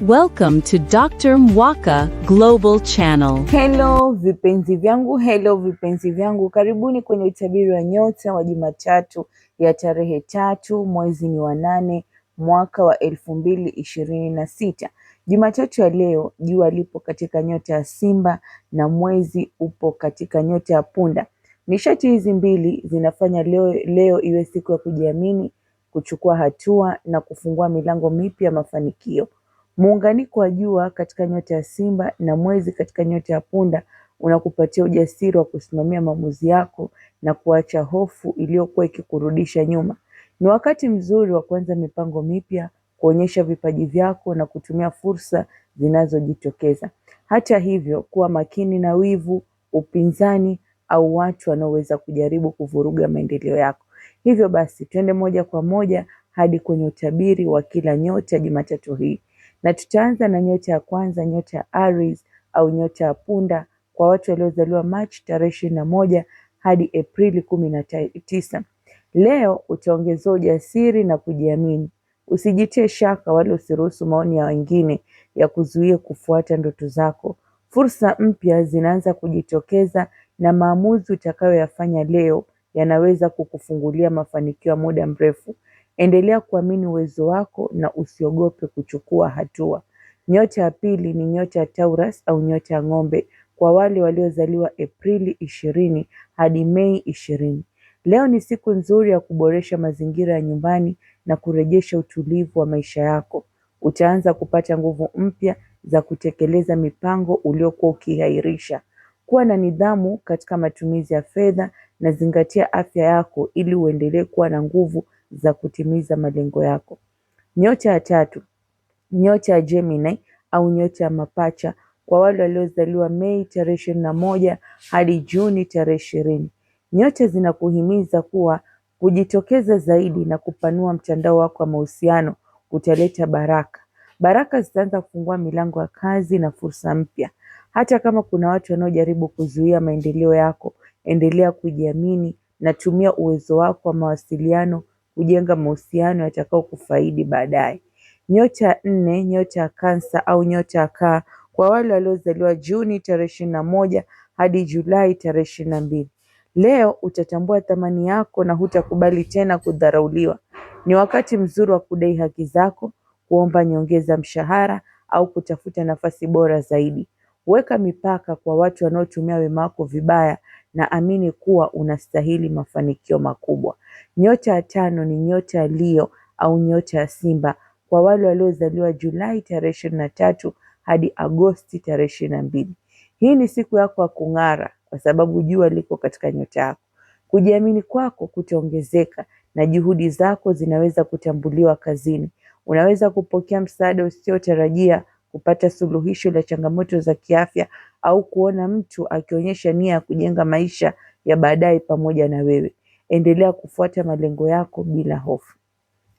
Welcome to Dr. Mwaka Global Channel. Hello vipenzi vyangu, karibuni kwenye utabiri wa nyota wa Jumatatu ya tarehe 3 mwezi ni wa 8 mwaka wa 2026. Jumatatu ya leo, jua lipo katika nyota ya Simba na mwezi upo katika nyota ya Punda. Nishati hizi mbili zinafanya leo iwe siku ya kujiamini, kuchukua hatua na kufungua milango mipya ya mafanikio. Muunganiko wa jua katika nyota ya Simba na mwezi katika nyota ya Punda unakupatia ujasiri wa kusimamia maamuzi yako na kuacha hofu iliyokuwa ikikurudisha nyuma. Ni wakati mzuri wa kuanza mipango mipya, kuonyesha vipaji vyako na kutumia fursa zinazojitokeza. Hata hivyo, kuwa makini na wivu, upinzani au watu wanaoweza kujaribu kuvuruga maendeleo yako. Hivyo basi, twende moja kwa moja hadi kwenye utabiri wa kila nyota Jumatatu hii. Na tutaanza na nyota ya kwanza, nyota ya Aries au nyota ya Punda, kwa watu waliozaliwa Machi tarehe 21 hadi Aprili 19. Leo utaongezea ujasiri na kujiamini. Usijitie shaka wala usiruhusu maoni ya wengine ya kuzuia kufuata ndoto zako. Fursa mpya zinaanza kujitokeza na maamuzi utakayoyafanya leo yanaweza kukufungulia mafanikio ya muda mrefu. Endelea kuamini uwezo wako na usiogope kuchukua hatua. Nyota ya pili ni nyota ya Taurus au nyota ya Ng'ombe, kwa wale waliozaliwa Aprili 20 hadi Mei 20. Leo ni siku nzuri ya kuboresha mazingira ya nyumbani na kurejesha utulivu wa maisha yako. Utaanza kupata nguvu mpya za kutekeleza mipango uliokuwa ukihairisha. Kuwa na nidhamu katika matumizi ya fedha na zingatia afya yako ili uendelee kuwa na nguvu za kutimiza malengo yako. Nyota ya tatu, nyota ya Gemini au nyota ya Mapacha, kwa wale waliozaliwa Mei tarehe 21 hadi Juni tarehe 20. Nyota zinakuhimiza kuwa kujitokeza zaidi na kupanua mtandao wako wa mahusiano utaleta baraka. Baraka zitaanza kufungua milango ya kazi na fursa mpya. Hata kama kuna watu wanaojaribu kuzuia maendeleo yako, endelea kujiamini na tumia uwezo wako wa mawasiliano kujenga mahusiano yatakao kufaidi baadaye. Nyota ya 4, nyota ya Kansa au nyota ya Kaa, kwa wale waliozaliwa Juni tarehe 21 hadi Julai tarehe 22. Leo utatambua thamani yako na hutakubali tena kudharauliwa. Ni wakati mzuri wa kudai haki zako, kuomba nyongeza mshahara au kutafuta nafasi bora zaidi. Weka mipaka kwa watu wanaotumia wema wako vibaya na amini kuwa unastahili mafanikio makubwa. Nyota ya 5 ni nyota ya Leo au nyota ya Simba, kwa wale waliozaliwa Julai tarehe 23 hadi Agosti tarehe 22. Hii ni siku yako ya kung'ara kwa sababu jua liko katika nyota yako. Kujiamini kwako kutaongezeka na juhudi zako zinaweza kutambuliwa kazini. Unaweza kupokea msaada usiotarajia, kupata suluhisho la changamoto za kiafya au kuona mtu akionyesha nia ya kujenga maisha ya baadaye pamoja na wewe. Endelea kufuata malengo yako bila hofu.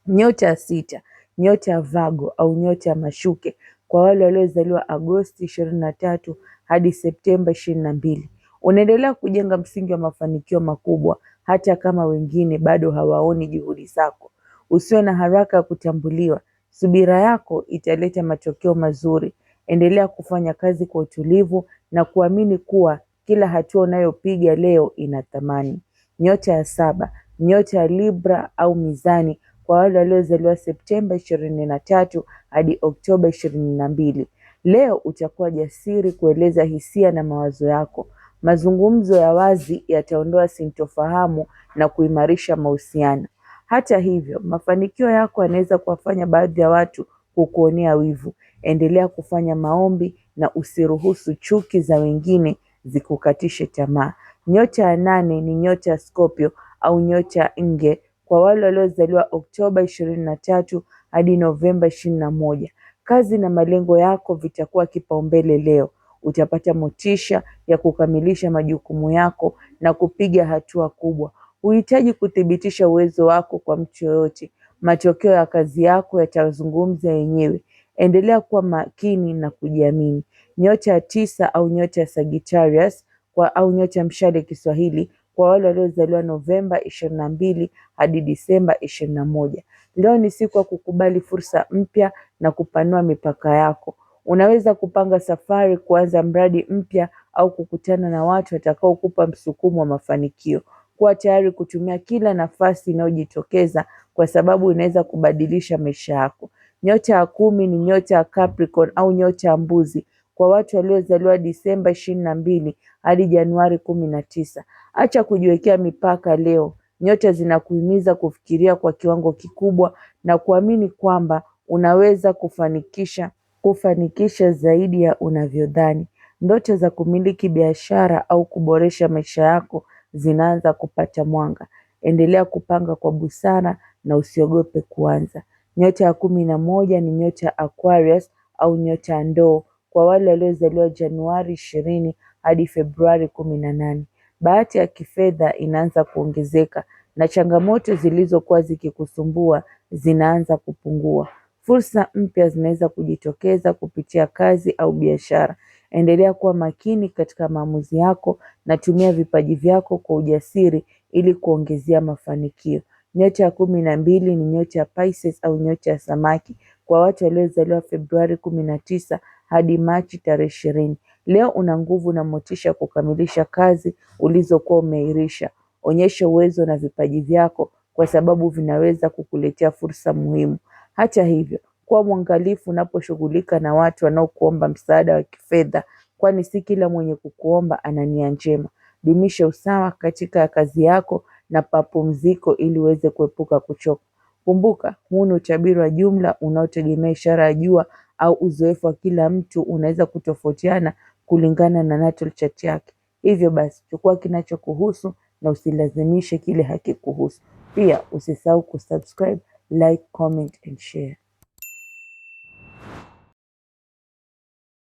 Nyota ya 6, nyota ya Vago au nyota ya Mashuke, kwa wale waliozaliwa Agosti 23 hadi Septemba 22. Unaendelea kujenga msingi wa mafanikio makubwa hata kama wengine bado hawaoni juhudi zako. Usiwe na haraka ya kutambuliwa. Subira yako italeta matokeo mazuri. Endelea kufanya kazi kwa utulivu na kuamini kuwa kila hatua unayopiga leo ina thamani. Nyota ya 7, nyota ya Libra au Mizani, kwa wale waliozaliwa Septemba 23 hadi Oktoba 22. Leo utakuwa jasiri kueleza hisia na mawazo yako. Mazungumzo ya wazi yataondoa sintofahamu na kuimarisha mahusiano. Hata hivyo, mafanikio yako yanaweza kuwafanya baadhi ya watu kukuonea wivu. Endelea kufanya maombi na usiruhusu chuki za wengine zikukatishe tamaa. Nyota ya 8 ni nyota ya Scorpio au nyota ya Nge, kwa wale waliozaliwa Oktoba 23 hadi Novemba 21. Kazi na malengo yako vitakuwa kipaumbele leo. Utapata motisha ya kukamilisha majukumu yako na kupiga hatua kubwa. Huhitaji kuthibitisha uwezo wako kwa mtu yoyote. Matokeo ya kazi yako yatazungumza yenyewe. Endelea kuwa makini na kujiamini. Nyota ya 9 au nyota ya Sagittarius au nyota ya Mshale Kiswahili, kwa wale waliozaliwa Novemba 22 hadi Disemba 21. Leo ni siku ya kukubali fursa mpya na kupanua mipaka yako. Unaweza kupanga safari, kuanza mradi mpya au kukutana na watu watakaokupa msukumo wa mafanikio. Kuwa tayari kutumia kila nafasi inayojitokeza kwa sababu inaweza kubadilisha maisha yako. Nyota ya 10 ni nyota ya Capricorn au nyota ya mbuzi. Kwa watu waliozaliwa Disemba 22 hadi Januari 19. Acha kujiwekea mipaka leo. Nyota zinakuhimiza kufikiria kwa kiwango kikubwa na kuamini kwamba unaweza kufanikisha zaidi ya unavyodhani. Ndoto za kumiliki biashara au kuboresha maisha yako zinaanza kupata mwanga. Endelea kupanga kwa busara na usiogope kuanza. Nyota ya 11 ni nyota ya Aquarius au nyota ya ndoo. Kwa wale waliozaliwa Januari 20 hadi Februari 18. Bahati ya kifedha inaanza kuongezeka na changamoto zilizokuwa zikikusumbua zinaanza kupungua. Fursa mpya zinaweza kujitokeza kupitia kazi au biashara. Endelea kuwa makini katika maamuzi yako na tumia vipaji vyako kwa ujasiri ili kuongezea mafanikio. Nyota ya 12 ni nyota ya Pisces au nyota ya samaki. Kwa watu waliozaliwa Februari 19 hadi Machi tarehe 20. Leo una nguvu na motisha kukamilisha kazi ulizokuwa umeirisha. Onyesha uwezo na vipaji vyako kwa sababu vinaweza kukuletea fursa muhimu. Hata hivyo, kuwa mwangalifu unaposhughulika na watu wanaokuomba msaada wa kifedha, kwani si kila mwenye kukuomba ana nia njema. Dumisha usawa katika kazi yako na mapumziko ili uweze kuepuka kuchoka. Kumbuka, huu ni utabiri wa jumla unaotegemea ishara ya jua au uzoefu wa kila mtu, unaweza kutofautiana kulingana na natal chart yake. Hivyo basi, chukua kinachokuhusu na usilazimishe kile hakikuhusu. Pia usisahau kusubscribe, like, comment and share.